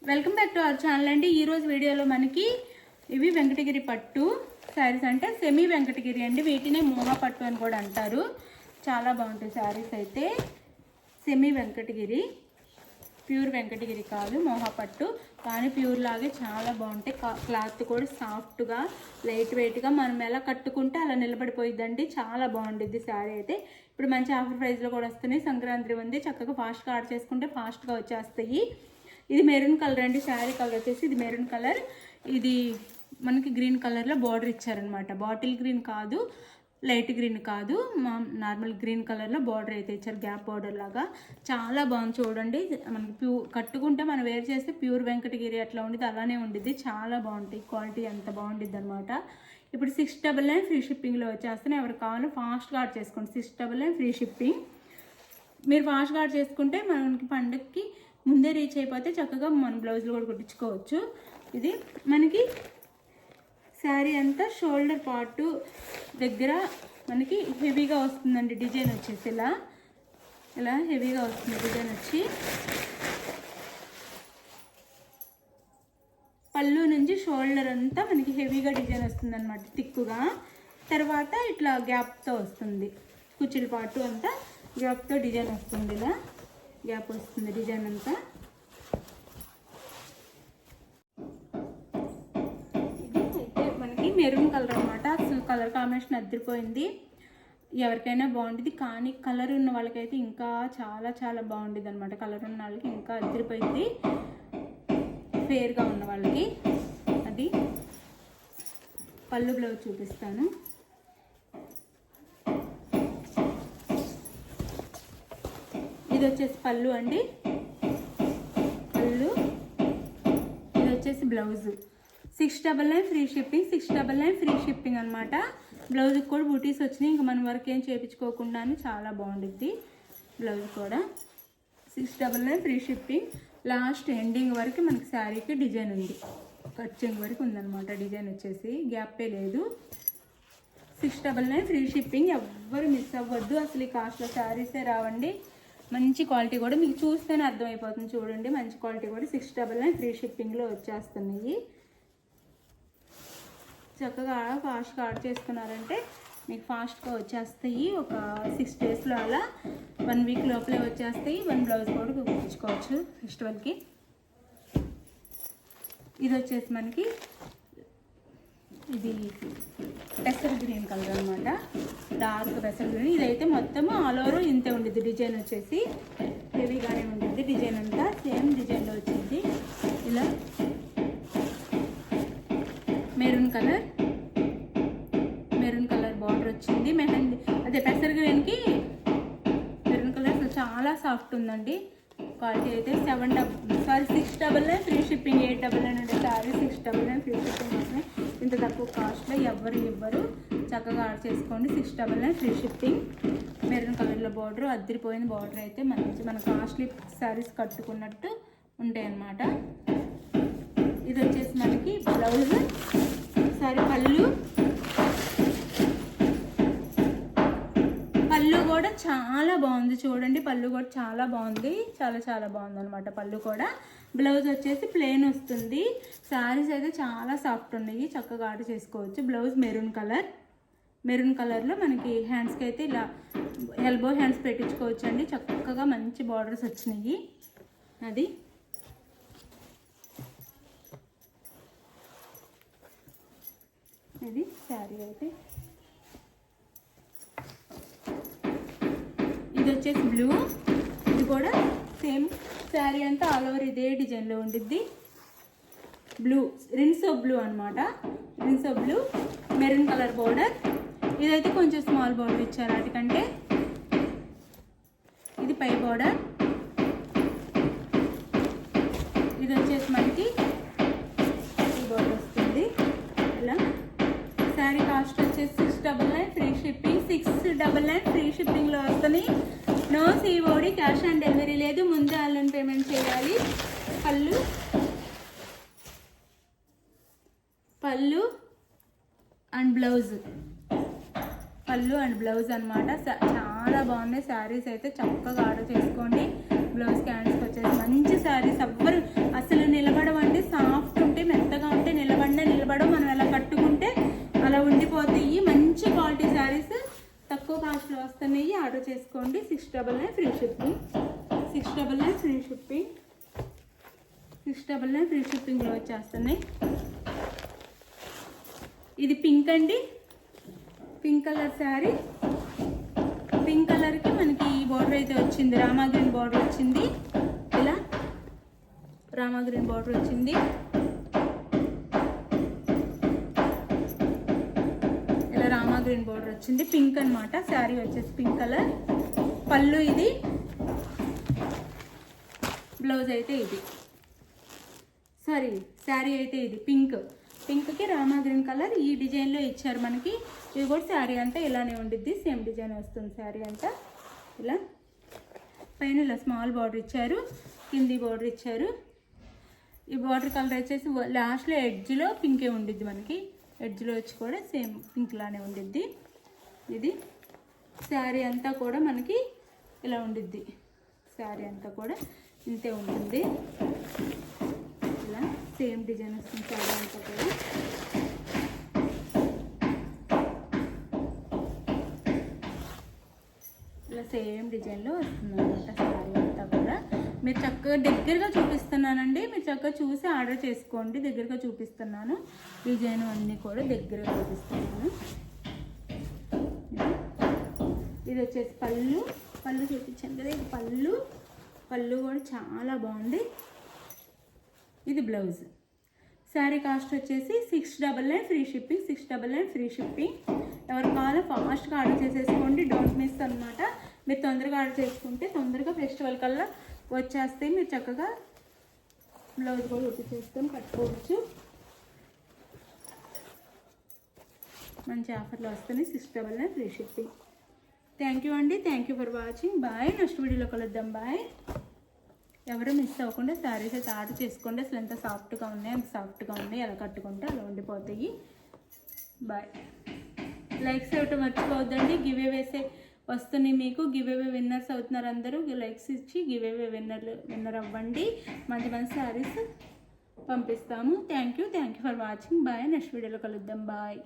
Welcome back to our channel అండి. ఈరోజు వీడియోలో మనకి ఇవి వెంకటగిరి పట్టు శారీస్, అంటే సెమీ వెంకటగిరి అండి. వీటినే మోహా పట్టు అని కూడా అంటారు. చాలా బాగుంటాయి శారీస్ అయితే. సెమీ వెంకటగిరి, ప్యూర్ వెంకటగిరి కాదు, మోహా పట్టు కానీ ప్యూర్ లాగే చాలా బాగుంటాయి. క్లాత్ కూడా సాఫ్ట్గా లైట్ వెయిట్గా మనం ఎలా కట్టుకుంటే అలా నిలబడిపోయిద్దండి. చాలా బాగుంటుంది శారీ అయితే. ఇప్పుడు మంచి ఆఫర్ ప్రైస్లో కూడా వస్తున్నాయి. సంక్రాంతి ఉంది, చక్కగా ఫాస్ట్గా ఆర్డర్ చేసుకుంటే ఫాస్ట్గా వచ్చేస్తాయి. ఇది మెరూన్ కలర్ అండి. శారీ కలర్ వచ్చేసి ఇది మెరూన్ కలర్. ఇది మనకి గ్రీన్ కలర్లో బార్డర్ ఇచ్చారనమాట. బాటిల్ గ్రీన్ కాదు, లైట్ గ్రీన్ కాదు, నార్మల్ గ్రీన్ కలర్లో బార్డర్ అయితే ఇచ్చారు, గ్యాప్ బార్డర్ లాగా. చాలా బాగుంది చూడండి. మనకి కట్టుకుంటే మనం వేర్ చేస్తే ప్యూర్ వెంకటగిరి అట్లా ఉండిద్ది, అలానే ఉండిద్ది. చాలా బాగుంటాయి, క్వాలిటీ అంత బాగుండిద్ది అనమాట. ఇప్పుడు 699 ఫ్రీ షిప్పింగ్లో వచ్చేస్తున్నాయి. ఎవరు కావాలో ఫాస్ట్గా ఆర్డర్ చేసుకోండి. 699 ఫ్రీ షిప్పింగ్. మీరు ఫాస్ట్గా ఆర్డర్ చేసుకుంటే మనకి పండుగకి ముందే రీచ్ అయిపోతే చక్కగా మన బ్లౌజులు కూడా కుట్టించుకోవచ్చు. ఇది మనకి శారీ అంతా షోల్డర్ పార్టు దగ్గర మనకి హెవీగా వస్తుందండి. డిజైన్ వచ్చేసి ఇలా హెవీగా వస్తుంది డిజైన్ వచ్చి. పళ్ళు నుంచి షోల్డర్ అంతా మనకి హెవీగా డిజైన్ వస్తుంది అనమాట, థిక్గా. తర్వాత ఇట్లా గ్యాప్తో వస్తుంది, కుచ్చిల పార్టు అంతా గ్యాప్తో డిజైన్ వస్తుంది. ఇలా గ్యాప్ వస్తుంది డిజైన్ అంతా. ఇది అయితే మనకి మెరూన్ కలర్ అనమాట. అసలు కలర్ కాంబినేషన్ అదిరిపోయింది. ఎవరికైనా బాగుంటుంది, కానీ కలర్ ఉన్న వాళ్ళకైతే ఇంకా చాలా చాలా బాగుంటుంది అనమాట. కలర్ ఉన్న వాళ్ళకి ఇంకా అదిరిపోయింది, ఫేర్గా ఉన్న వాళ్ళకి. అది పళ్ళు బ్లౌజ్ చూపిస్తాను. ఇది వచ్చేసి పళ్ళు అండి, పళ్ళు. ఇది వచ్చేసి blouse. 699 free shipping. 699 free shipping అనమాట. బ్లౌజ్కి కూడా బూటీస్ వచ్చినాయి. ఇంకా మన వర్క్ ఏం చేయించుకోకుండానే చాలా బాగుంటుంది బ్లౌజ్ కూడా. 699 ఫ్రీ షిప్పింగ్. లాస్ట్ ఎండింగ్ వరకు మనకి శారీకి డిజైన్ ఉంది, కట్చింగ్ వరకు ఉందన్నమాట. డిజైన్ వచ్చేసి గ్యాపే లేదు. 699 ఫ్రీ షిప్పింగ్. ఎవ్వరు మిస్ అవ్వద్దు. అసలు ఈ కాస్ట్లో శారీసే రావండి. మంచి క్వాలిటీ కూడా మీకు చూస్తేనే అర్థమైపోతుంది. చూడండి, మంచి క్వాలిటీ కూడా 699 ఫ్రీ షిప్పింగ్లో వచ్చేస్తున్నాయి. చక్కగా ఫాస్ట్గా ఆర్డర్ చేసుకున్నారంటే మీకు ఫాస్ట్గా వచ్చేస్తాయి. ఒక 6 డేస్లో అలా 1 వీక్ లోపలే వచ్చేస్తాయి. 1 బ్లౌజ్ కూడా కుట్టించుకోవచ్చు ఫెస్టివల్కి. ఇది వచ్చేసి మనకి ఇది పెసర్ గ్రీన్ కలర్ అనమాట, డార్క్ పెసర్ గ్రీన్. ఇదైతే మొత్తం ఆల్ ఓవర్ ఇంతే ఉండిద్ది. డిజైన్ వచ్చేసి హెవీగానే ఉండిద్ది. డిజైన్ అంతా సేమ్ డిజైన్లో వచ్చింది. ఇలా మెరూన్ కలర్ బార్డర్ వచ్చింది. మెహందీ అదే పెసర్ గ్రీన్కి మెరూన్ కలర్ అసలు చాలా సాఫ్ట్ ఉందండి. క్వాలిటీ అయితే 699 ఫ్రీ షిప్పింగ్. 899 అంటే శారీ 699 ఫ్రీ షిప్పింగ్ వస్తున్నాయి. ఇంత తక్కువ కాస్ట్లో ఎవ్వరు ఇవ్వరు. చక్కగా ఆర్డర్ చేసుకోండి. 699 ఫ్రీ షిప్పింగ్. మెరూన్ కలర్లో బార్డర్ అద్దరిపోయిన బార్డర్ అయితే మన కాస్ట్లీ శారీస్ కట్టుకున్నట్టు ఉంటాయి అన్నమాట. ఇది వచ్చేసి మనకి బ్లౌజ్. సారీ పళ్ళు కూడా చాలా బాగుంది చూడండి. పళ్ళు కూడా చాలా బాగుంది, చాలా చాలా బాగుంది అనమాట. పళ్ళు కూడా. బ్లౌజ్ వచ్చేసి ప్లెయిన్ వస్తుంది. శారీస్ అయితే చాలా సాఫ్ట్ ఉన్నాయి, చక్కగా ఆర్డర్ చేసుకోవచ్చు. బ్లౌజ్ మెరూన్ కలర్లో మనకి హ్యాండ్స్కి అయితే ఇలా ఎల్బో హ్యాండ్స్ పెట్టించుకోవచ్చు అండి. చక్కగా మంచి బార్డర్స్ వచ్చినాయి. అది ఇది శారీ అయితే. ఇది వచ్చేసి బ్లూ. ఇది కూడా సేమ్ శారీ అంతా ఆల్ ఓవర్ ఇదే డిజైన్లో ఉండిద్ది. బ్లూ, రిన్స్ ఆఫ్ బ్లూ అనమాట. Rinse of blue, maroon colour border. ఇదైతే కొంచెం స్మాల్ బోర్డర్ ఇచ్చారు వాటికంటే. ఇది పై బోర్డర్. ఇది వచ్చేసి మనకి ఈ బోర్డర్ వస్తుంది ఇలా. శారీ కాస్ట్ వచ్చేసి 699 ఫ్రీ షిప్పింగ్. 699 ఫ్రీ షిప్పింగ్లో వస్తుంది. No COD, cash on delivery లేదు. ముందే ఆన్లైన్ పేమెంట్ చేయాలి. పళ్ళు అండ్ బ్లౌజ్ అనమాట. చాలా బాగున్నాయి శారీస్ అయితే. చక్కగా ఆర్డర్ చేసుకోండి. బ్లౌజ్ క్యాన్స్కి వచ్చేసి మంచి శారీస్. ఎవ్వరు అసలు నిలబడి చేసుకోండి. 699 free shipping. 699 free shipping. 699 free షిప్పింగ్లో వచ్చేస్తున్నాయి. ఇది పింక్ అండి, పింక్ కలర్ శారీ. పింక్ కలర్కి మనకి ఈ బార్డర్ అయితే వచ్చింది, రామా గ్రీన్ బార్డర్ వచ్చింది. ఇలా రామా గ్రీన్ బార్డర్ వచ్చింది. ఇలా రామా గ్రీన్ బార్డర్ వచ్చింది. పింక్ అనమాట శారీ వచ్చేసి పింక్ కలర్. పళ్ళు ఇది, బ్లౌజ్ అయితే ఇది, సారీ శారీ అయితే ఇది పింక్. పింక్కి రామా గ్రీన్ కలర్ ఈ డిజైన్లో ఇచ్చారు మనకి. ఇది కూడా శారీ అంతా ఇలానే ఉండిద్ది, సేమ్ డిజైన్ వస్తుంది శారీ అంతా. ఇలా పైన ఇలా స్మాల్ బార్డర్ ఇచ్చారు, కింది బార్డర్ ఇచ్చారు. ఈ బార్డర్ కలర్ వచ్చేసి లాస్ట్లో ఎడ్జ్లో పింకే ఉండిద్ది మనకి. ఎడ్జ్లో వచ్చి కూడా సేమ్ పింక్ లానే ఉండిద్ది. ఇది శారీ అంతా కూడా మనకి ఇలా ఉండిద్ది. శారీ అంతా కూడా ఇంతే ఉంటుంది. ఇలా సేమ్ డిజైన్ వస్తుంది శారీ అంతా కూడా. ఇలా సేమ్ డిజైన్లో వస్తుంది అనమాట శారీ అంతా కూడా. మీరు చక్కగా దగ్గరగా చూపిస్తున్నానండి, మీరు చక్కగా చూసి ఆర్డర్ చేసుకోండి. దగ్గరగా చూపిస్తున్నాను, డిజైన్ అన్నీ కూడా దగ్గరగా చూపిస్తున్నాను. ఇది వచ్చేసి పళ్ళు, పళ్ళు చూపించాను కదా, ఇది పళ్ళు. పళ్ళు కూడా చాలా బాగుంది. ఇది బ్లౌజ్. శారీ కాస్ట్ వచ్చేసి 699 ఫ్రీ షిప్పింగ్. 699 free shipping. ఎవరు కావాలో ఫాస్ట్గా ఆర్డర్ చేసేసుకోండి, డోంట్ మిస్ అనమాట. మీరు తొందరగా ఆర్డర్ చేసుకుంటే తొందరగా ఫెస్టివల్ కల్లా వచ్చేస్తే మీరు చక్కగా బ్లౌజ్ కూడా చేసుకొని కట్టుకోవచ్చు. మంచి ఆఫర్లో వస్తుంది. 699 ఫ్రీ షిప్పింగ్. థ్యాంక్ యూ అండి, thank you for watching. Bye. Next వీడియోలో కలుద్దాం. బాయ్. ఎవరు మిస్ అవ్వకుండా శారీస్ అయితే ఆర్డర్ చేసుకోండి. అసలు ఎంత సాఫ్ట్గా ఉన్నాయి, అంత సాఫ్ట్గా ఉన్నాయి. ఎలా కట్టుకుంటే అలా ఉండిపోతాయి. బాయ్. లైక్స్ ఇవ్వటం మర్చిపోవద్దండి. గివ్ అవేసే వస్తున్నాయి మీకు. గివ్ అవే విన్నర్స్ అవుతున్నారు అందరూ. లైక్స్ ఇచ్చి గివ్ అవే విన్నర్ అవ్వండి. మంచి మంచి శారీస్ పంపిస్తాము. Thank you for watching. Bye. Next వీడియోలో కలుద్దాం. బాయ్.